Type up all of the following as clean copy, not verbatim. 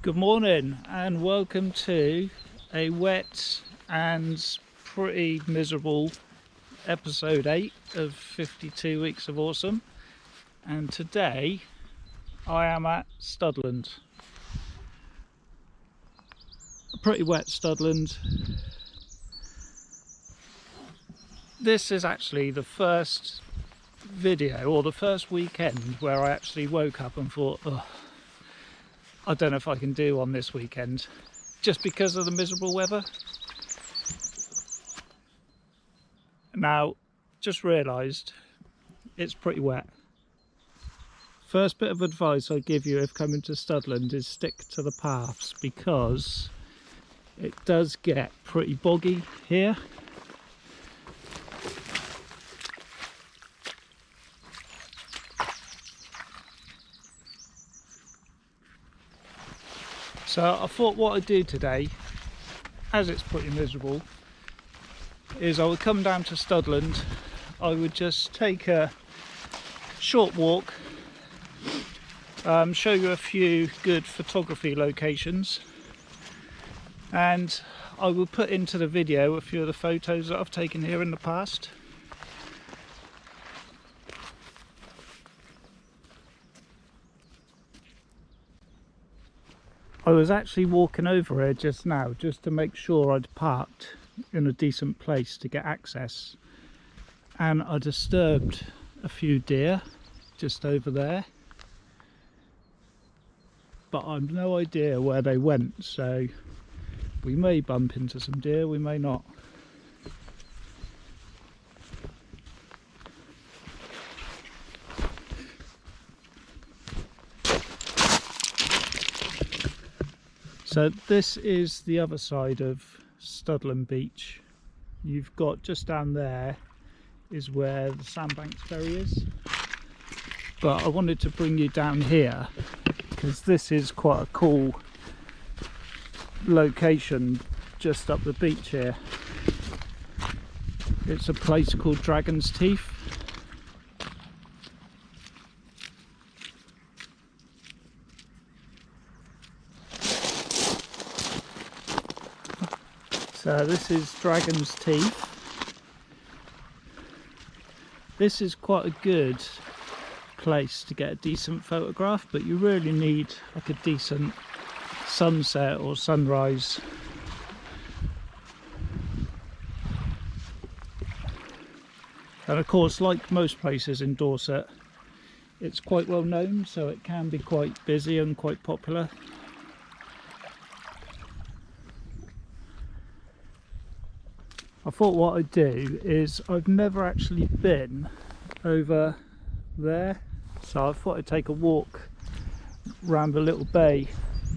Good morning and welcome to a wet and pretty miserable episode 8 of 52 Weeks of Awesome, and today I am at Studland. A pretty wet Studland. This is actually the first video or the first weekend where I actually woke up and thought, oh, I don't know if I can do on this weekend, just because of the miserable weather. Now, just realised it's pretty wet. First bit of advice I give you if coming to Studland is stick to the paths, because it does get pretty boggy here. So I thought what I'd do today, as it's pretty miserable, is I would come down to Studland. I would just take a short walk, show you a few good photography locations, and I will put into the video a few of the photos that I've taken here in the past. I was actually walking over here just now just to make sure I'd parked in a decent place to get access, and I disturbed a few deer just over there, but I've no idea where they went, so we may bump into some deer, we may not. So this is the other side of Studland Beach. You've got just down there is where the Sandbanks ferry is, but I wanted to bring you down here because this is quite a cool location just up the beach here. It's a place called Dragon's Teeth. So this is Dragon's Teeth. This is quite a good place to get a decent photograph, but you really need like a decent sunset or sunrise. And of course, like most places in Dorset, it's quite well known, so it can be quite busy and quite popular. I thought what I'd do is, I've never actually been over there, so I thought I'd take a walk around the little bay,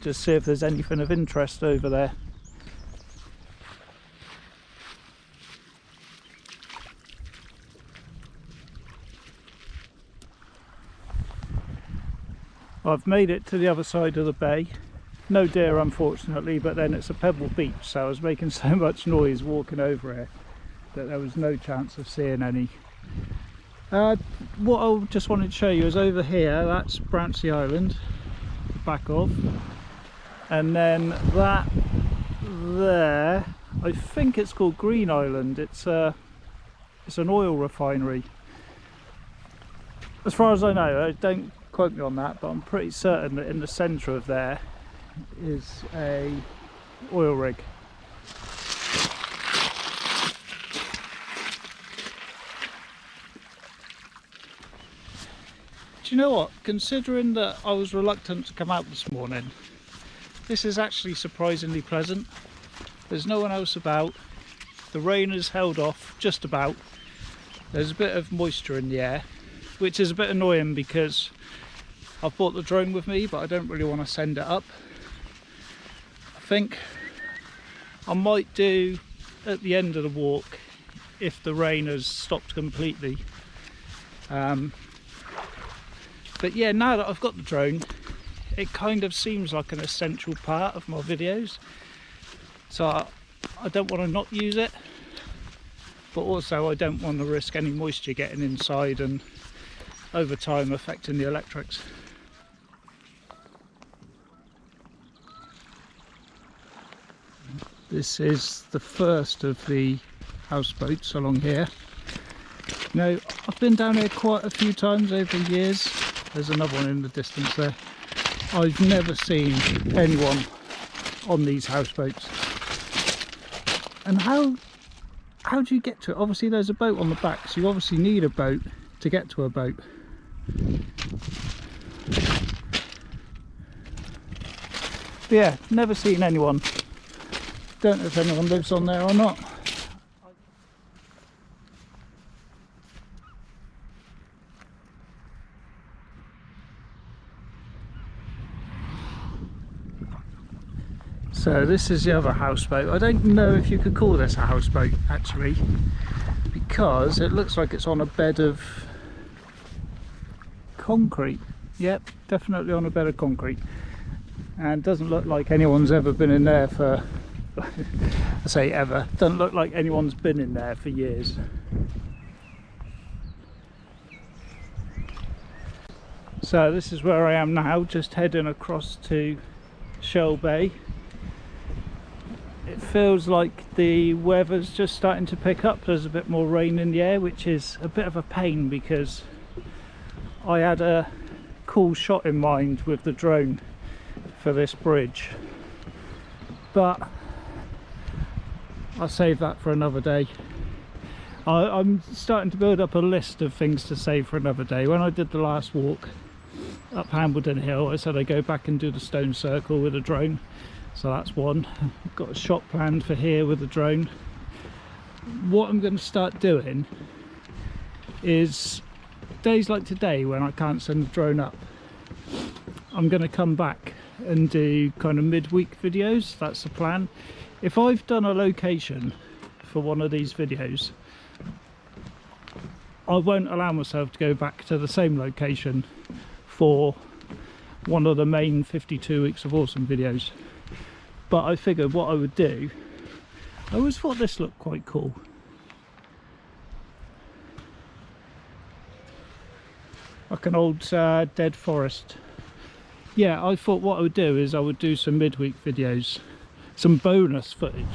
just see if there's anything of interest over there. I've made it to the other side of the bay. No deer unfortunately, but then it's a pebble beach, so I was making so much noise walking over here that there was no chance of seeing any. What I just wanted to show you is over here, that's Bouncy Island, the back of, and then that there, I think it's called Green Island. It's an oil refinery. As far as I know, don't quote me on that, but I'm pretty certain that in the centre of there is a oil rig. Do you know what, considering that I was reluctant to come out this morning, this is actually surprisingly pleasant. There's no one else about, the rain has held off just about, there's a bit of moisture in the air, which is a bit annoying because I've brought the drone with me, but I don't really want to send it up. I think I might do at the end of the walk if the rain has stopped completely. But yeah, now that I've got the drone, it kind of seems like an essential part of my videos. So I don't want to not use it, but also I don't want to risk any moisture getting inside and over time affecting the electrics. This is the first of the houseboats along here. Now, I've been down here quite a few times over the years. There's another one in the distance there. I've never seen anyone on these houseboats. And how do you get to it? Obviously there's a boat on the back, so you obviously need a boat to get to a boat. But yeah, never seen anyone. Don't know if anyone lives on there or not. So this is the other houseboat. I don't know if you could call this a houseboat actually, because it looks like it's on a bed of concrete. Yep, definitely on a bed of concrete, and doesn't look like anyone's ever been in there for I say ever, doesn't look like anyone's been in there for years. So this is where I am now, just heading across to Shell Bay. It feels like the weather's just starting to pick up. There's a bit more rain in the air, which is a bit of a pain because I had a cool shot in mind with the drone for this bridge, but I'll save that for another day. I'm starting to build up a list of things to save for another day. When I did the last walk up Hambledon Hill, I said I'd go back and do the stone circle with a drone. So that's one. I've got a shot planned for here with a drone. What I'm going to start doing is days like today when I can't send the drone up, I'm going to come back and do kind of midweek videos. That's the plan. If I've done a location for one of these videos, I won't allow myself to go back to the same location for one of the main 52 weeks of awesome videos. But I figured what I would do, I always thought this looked quite cool. Like an old dead forest. Yeah, I thought what I would do is I would do some midweek videos, some bonus footage.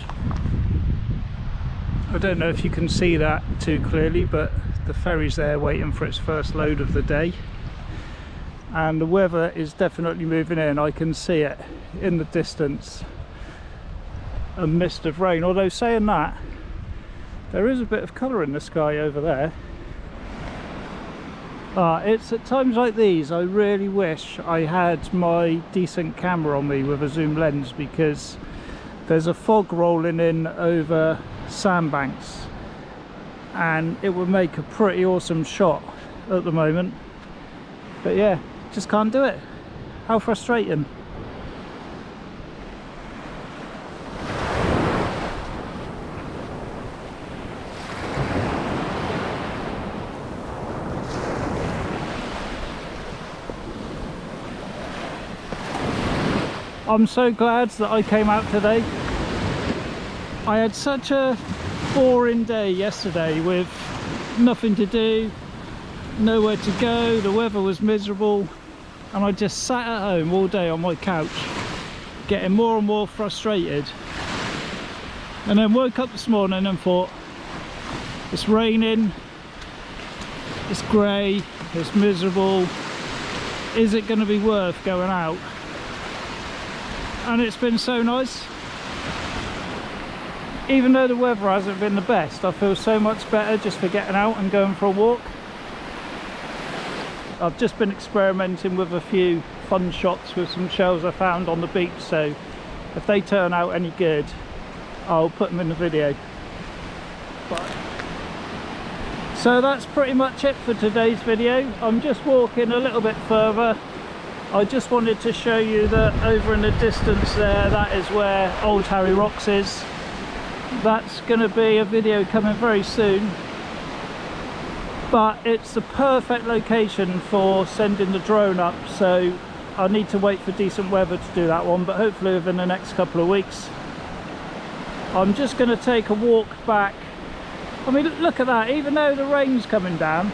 I don't know if you can see that too clearly, but the ferry's there waiting for its first load of the day. And the weather is definitely moving in. I can see it in the distance. A mist of rain, although saying that, there is a bit of colour in the sky over there. It's at times like these I really wish I had my decent camera on me with a zoom lens, because there's a fog rolling in over sandbanks and it would make a pretty awesome shot at the moment. But yeah, just can't do it. How frustrating. I'm so glad that I came out today. I had such a boring day yesterday with nothing to do, nowhere to go, the weather was miserable, and I just sat at home all day on my couch getting more and more frustrated. And then woke up this morning and thought, it's raining, it's grey, it's miserable, is it going to be worth going out? And it's been so nice. Even though the weather hasn't been the best, I feel so much better just for getting out and going for a walk. I've just been experimenting with a few fun shots with some shells I found on the beach, so if they turn out any good, I'll put them in the video. So that's pretty much it for today's video. I'm just walking a little bit further. I just wanted to show you that over in the distance there, that is where Old Harry Rocks is. That's going to be a video coming very soon, but it's the perfect location for sending the drone up, so I need to wait for decent weather to do that one, but hopefully within the next couple of weeks. I'm just going to take a walk back. I mean, look at that, even though the rain's coming down,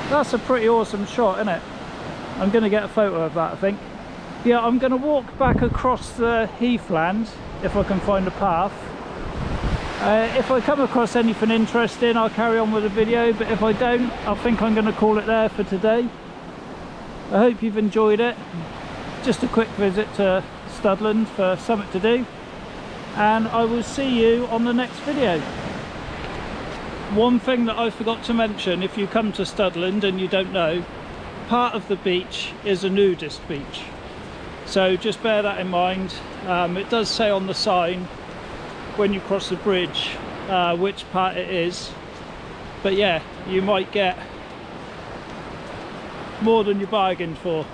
that's a pretty awesome shot, isn't it? I'm going to get a photo of that, I think. Yeah, I'm going to walk back across the heathland if I can find a path. If I come across anything interesting, I'll carry on with the video, but if I don't, I think I'm going to call it there for today. I hope you've enjoyed it. Just a quick visit to Studland for something to do, and I will see you on the next video. One thing that I forgot to mention, if you come to Studland and you don't know, part of the beach is a nudist beach, so just bear that in mind. It does say on the sign when you cross the bridge which part it is, but yeah, you might get more than you bargained for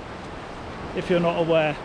if you're not aware.